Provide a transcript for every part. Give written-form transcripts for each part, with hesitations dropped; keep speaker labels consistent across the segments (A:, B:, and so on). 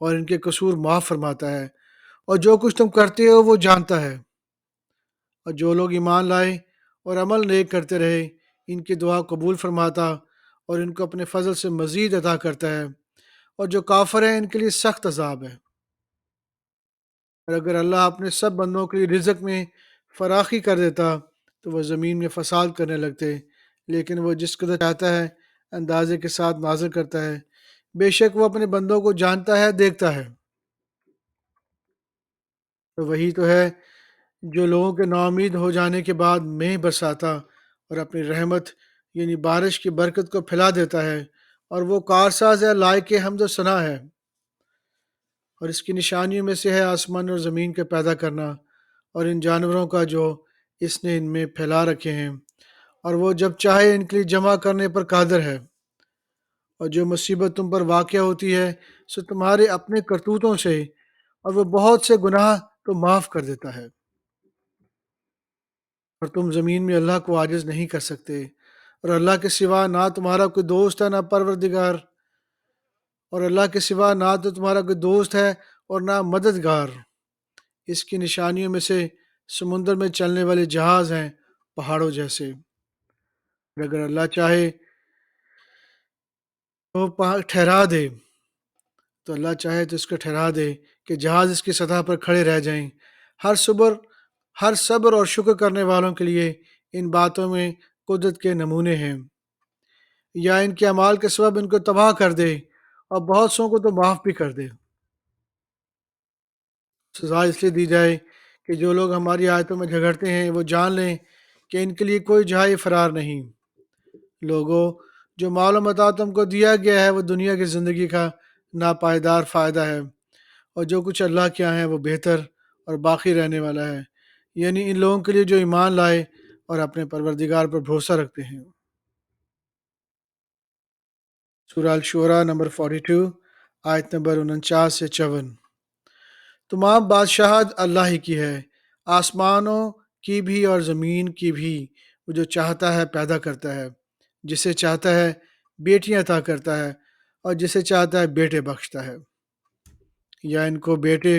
A: اور ان کے قصور معاف فرماتا ہے، اور جو کچھ تم کرتے ہو وہ جانتا ہے۔ اور جو لوگ ایمان لائے اور عمل نیک کرتے رہے، ان کی دعا قبول فرماتا اور ان کو اپنے فضل سے مزید عطا کرتا ہے، اور جو کافر ہیں ان کے لیے سخت عذاب ہے۔ اور اگر اللہ اپنے سب بندوں کے لیے رزق میں فراخی کر دیتا تو وہ زمین میں فساد کرنے لگتے، لیکن وہ جس قدر چاہتا ہے اندازے کے ساتھ نازل کرتا ہے۔ بے شک وہ اپنے بندوں کو جانتا ہے، دیکھتا ہے۔ تو وہی تو ہے جو لوگوں کے ناامید ہو جانے کے بعد مہ برساتا اور اپنی رحمت یعنی بارش کی برکت کو پھیلا دیتا ہے، اور وہ کارساز ہے، لائق حمد و ثنا ہے۔ اور اس کی نشانیوں میں سے ہے آسمان اور زمین کے پیدا کرنا، اور ان جانوروں کا جو اس نے ان میں پھیلا رکھے ہیں، اور وہ جب چاہے ان کے لیے جمع کرنے پر قادر ہے۔ اور جو مصیبت تم پر واقع ہوتی ہے سو تمہارے اپنے کرتوتوں سے، اور وہ بہت سے گناہ تو معاف کر دیتا ہے۔ اور تم زمین میں اللہ کو عاجز نہیں کر سکتے، اور اللہ کے سوا نہ تمہارا کوئی دوست ہے نہ پروردگار، اور اللہ کے سوا نہ تو تمہارا کوئی دوست ہے اور نہ مددگار۔ اس کی نشانیوں میں سے سمندر میں چلنے والے جہاز ہیں، پہاڑوں جیسے۔ اور اگر اللہ چاہے تو ٹھہرا دے، تو اللہ چاہے تو اس کو ٹھہرا دے کہ جہاز اس کی سطح پر کھڑے رہ جائیں۔ ہر صبر اور شکر کرنے والوں کے لیے ان باتوں میں قدرت کے نمونے ہیں۔ یا ان کے اعمال کے سبب ان کو تباہ کر دے، اور بہت سو کو تو معاف بھی کر دے۔ سزا اس لیے دی جائے کہ جو لوگ ہماری آیتوں میں جھگڑتے ہیں وہ جان لیں کہ ان کے لیے کوئی جائے فرار نہیں۔ لوگوں، جو مال و متاع تم کو دیا گیا ہے وہ دنیا کی زندگی کا ناپائیدار فائدہ ہے، اور جو کچھ اللہ کے یہاں ہے وہ بہتر اور باقی رہنے والا ہے، یعنی ان لوگوں کے لیے جو ایمان لائے اور اپنے پروردگار پر بھروسہ رکھتے ہیں۔ سورہ الشورى نمبر 42، آیت نمبر 49 سے 54۔ تمام بادشاہت اللہ ہی کی ہے، آسمانوں کی بھی اور زمین کی بھی۔ وہ جو چاہتا ہے پیدا کرتا ہے، جسے چاہتا ہے بیٹیاں عطا کرتا ہے، اور جسے چاہتا ہے بیٹے بخشتا ہے، یا ان کو بیٹے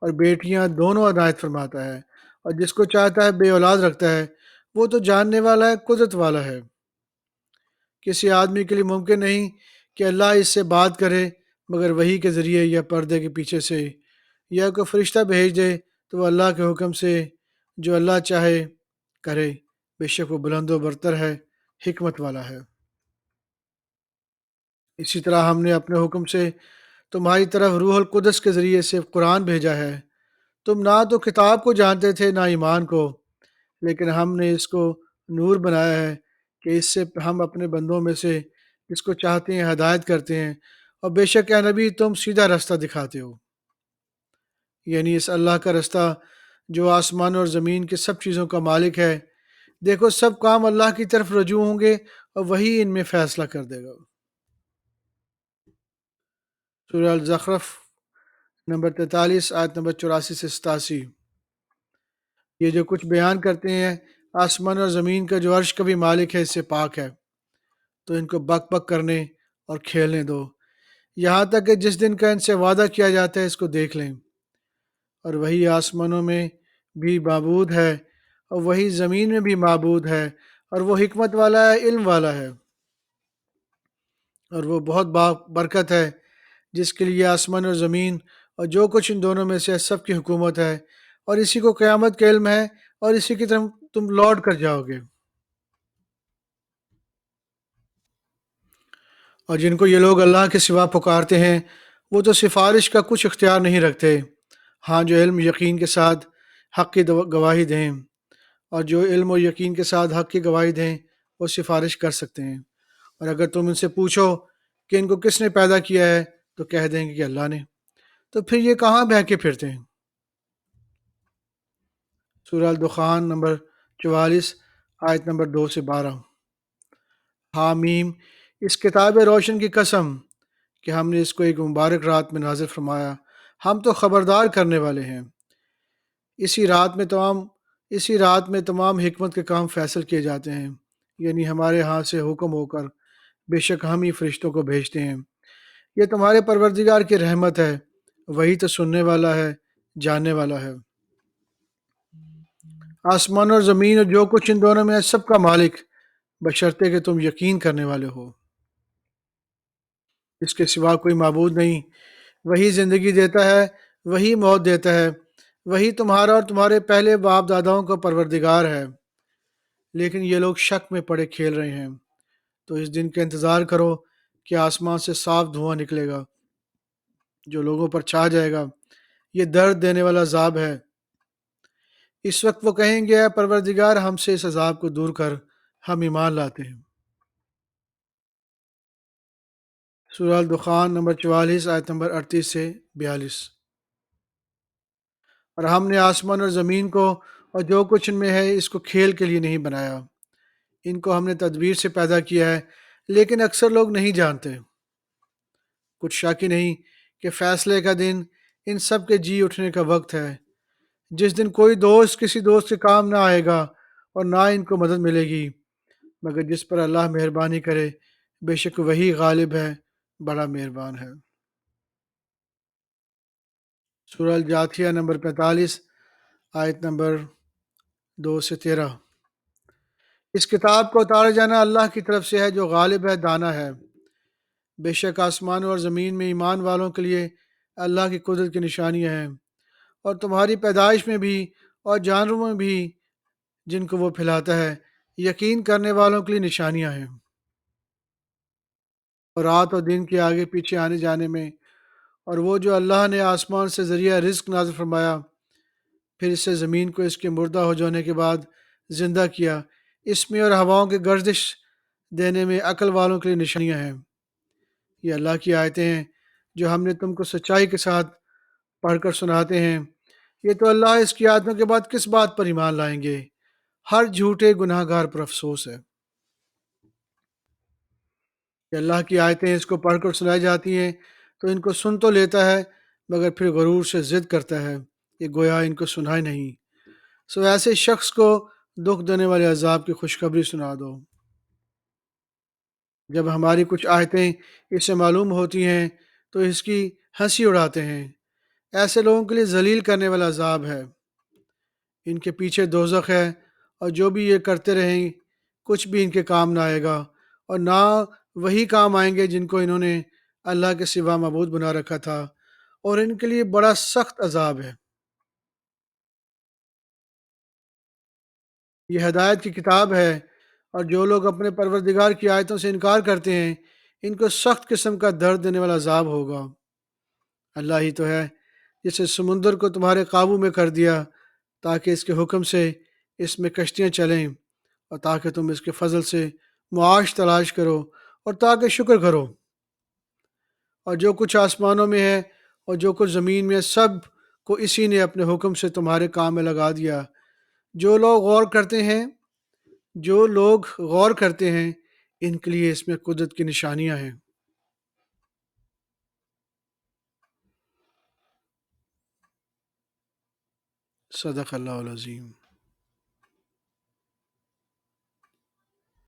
A: اور بیٹیاں دونوں عنایت فرماتا ہے، اور جس کو چاہتا ہے بے اولاد رکھتا ہے۔ وہ تو جاننے والا ہے، قدرت والا ہے۔ کسی آدمی کے لیے ممکن نہیں کہ اللہ اس سے بات کرے مگر وحی کے ذریعے یا پردے کے پیچھے سے، یا کوئی فرشتہ بھیج دے تو وہ اللہ کے حکم سے جو اللہ چاہے کرے۔ بے شک وہ بلند و برتر ہے، حکمت والا ہے۔ اسی طرح ہم نے اپنے حکم سے تمہاری طرف روح القدس کے ذریعے سے قرآن بھیجا ہے۔ تم نہ تو کتاب کو جانتے تھے نہ ایمان کو، لیکن ہم نے اس کو نور بنایا ہے کہ اس سے ہم اپنے بندوں میں سے جس کو چاہتے ہیں ہدایت کرتے ہیں، اور بے شک اے نبی تم سیدھا رستہ دکھاتے ہو۔ یعنی اس اللہ کا رستہ جو آسمان اور زمین کے سب چیزوں کا مالک ہے۔ دیکھو سب کام اللہ کی طرف رجوع ہوں گے، اور وہی ان میں فیصلہ کر دے گا۔ سورہ الزخرف نمبر 43، آیت نمبر 84 سے 87۔ یہ جو کچھ بیان کرتے ہیں آسمان اور زمین کا جو عرش کا بھی مالک ہے اس سے پاک ہے، تو ان کو بک بک کرنے اور کھیلنے دو، یہاں تک کہ جس دن کا ان سے وعدہ کیا جاتا ہے اس کو دیکھ لیں۔ اور وہی آسمانوں میں بھی معبود ہے، اور وہی زمین میں بھی معبود ہے، اور وہ حکمت والا ہے، علم والا ہے، اور وہ بہت برکت ہے جس کے لیے آسمان اور زمین اور جو کچھ ان دونوں میں سے سب کی حکومت ہے، اور اسی کو قیامت کا علم ہے، اور اسی کی طرف تم لوٹ کر جاؤ گے۔ اور جن کو یہ لوگ اللہ کے سوا پکارتے ہیں وہ تو سفارش کا کچھ اختیار نہیں رکھتے، ہاں جو علم یقین کے ساتھ حق کی گواہی دیں، اور جو علم و یقین کے ساتھ حق کی گواہی دیں وہ سفارش کر سکتے ہیں۔ اور اگر تم ان سے پوچھو کہ ان کو کس نے پیدا کیا ہے تو کہہ دیں گے کہ اللہ نے، تو پھر یہ کہاں بہکے پھرتے ہیں۔ سورہ الدخان نمبر 44، آیت نمبر 2 سے 12۔ حامیم، اس کتاب روشن کی قسم کہ ہم نے اس کو ایک مبارک رات میں نازل فرمایا، ہم تو خبردار کرنے والے ہیں۔ اسی رات میں تمام حکمت کے کام فیصل کیے جاتے ہیں، یعنی ہمارے ہاں سے حکم ہو کر، بے شک ہم ہی فرشتوں کو بھیجتے ہیں۔ یہ تمہارے پروردگار کی رحمت ہے، وہی تو سننے والا ہے، جاننے والا ہے۔ آسمان اور زمین اور جو کچھ ان دونوں میں ہے سب کا مالک، بشرطے کہ تم یقین کرنے والے ہو۔ اس کے سوا کوئی معبود نہیں۔ وہی زندگی دیتا ہے، وہی موت دیتا ہے، وہی تمہارا اور تمہارے پہلے باپ داداؤں کا پروردگار ہے، لیکن یہ لوگ شک میں پڑے کھیل رہے ہیں۔ تو اس دن کا انتظار کرو کہ آسمان سے صاف دھواں نکلے گا جو لوگوں پر چھا جائے گا۔ یہ درد دینے والا عذاب ہے۔ اس وقت وہ کہیں گے اے پروردگار ہم سے اس عذاب کو دور کر، ہم ایمان لاتے ہیں۔ سورہ الدخان نمبر 44 آیت نمبر 38 سے 42۔ اور ہم نے آسمان اور زمین کو اور جو کچھ ان میں ہے اس کو کھیل کے لیے نہیں بنایا، ان کو ہم نے تدبیر سے پیدا کیا ہے، لیکن اکثر لوگ نہیں جانتے۔ کچھ شک ہی نہیں کہ فیصلے کا دن ان سب کے جی اٹھنے کا وقت ہے، جس دن کوئی دوست کسی دوست کے کام نہ آئے گا اور نہ ان کو مدد ملے گی مگر جس پر اللہ مہربانی کرے، بے شک وہی غالب ہے، بڑا مہربان ہے۔ سورہ الجاثیہ نمبر 45 آیت نمبر 2 سے 13۔ اس کتاب کو اتارا جانا اللہ کی طرف سے ہے جو غالب ہے، دانا ہے۔ بے شک آسمانوں اور زمین میں ایمان والوں کے لیے اللہ کی قدرت کی نشانیاں ہیں، اور تمہاری پیدائش میں بھی اور جانوروں میں بھی جن کو وہ پھیلاتا ہے، یقین کرنے والوں کے لیے نشانیاں ہیں۔ اور رات اور دن کے آگے پیچھے آنے جانے میں، اور وہ جو اللہ نے آسمان سے ذریعہ رزق نازل فرمایا، پھر اس سے زمین کو اس کے مردہ ہو جانے کے بعد زندہ کیا، اس میں اور ہواؤں کے گردش دینے میں عقل والوں کے لیے نشانیاں ہیں۔ یہ اللہ کی آیتیں ہیں جو ہم نے تم کو سچائی کے ساتھ پڑھ کر سناتے ہیں۔ یہ تو اللہ اس کی آیتوں کے بعد کس بات پر ایمان لائیں گے؟ ہر جھوٹے گناہ گار پر افسوس ہے۔ کہ اللہ کی آیتیں اس کو پڑھ کر سنائی جاتی ہیں تو ان کو سن تو لیتا ہے مگر پھر غرور سے ضد کرتا ہے، یہ گویا ان کو سنا ہی نہیں۔ سو ایسے شخص کو دکھ دینے والے عذاب کی خوشخبری سنا دو۔ جب ہماری کچھ آیتیں اس سے معلوم ہوتی ہیں تو اس کی ہنسی اڑاتے ہیں۔ ایسے لوگوں کے لیے ذلیل کرنے والا عذاب ہے۔ ان کے پیچھے دوزخ ہے، اور جو بھی یہ کرتے رہیں کچھ بھی ان کے کام نہ آئے گا، اور نہ وہی کام آئیں گے جن کو انہوں نے اللہ کے سوا معبود بنا رکھا تھا، اور ان کے لیے بڑا سخت عذاب ہے۔ یہ ہدایت کی کتاب ہے، اور جو لوگ اپنے پروردگار کی آیتوں سے انکار کرتے ہیں ان کو سخت قسم کا درد دینے والا عذاب ہوگا۔ اللہ ہی تو ہے جس نے سمندر کو تمہارے قابو میں کر دیا تاکہ اس کے حکم سے اس میں کشتیاں چلیں، اور تاکہ تم اس کے فضل سے معاش تلاش کرو اور تاکہ شکر کرو۔ اور جو کچھ آسمانوں میں ہے اور جو کچھ زمین میں ہے سب کو اسی نے اپنے حکم سے تمہارے کام میں لگا دیا۔ جو لوگ غور کرتے ہیں ان کے لیے اس میں قدرت کی نشانیاں ہیں۔ صدق اللہ العظیم۔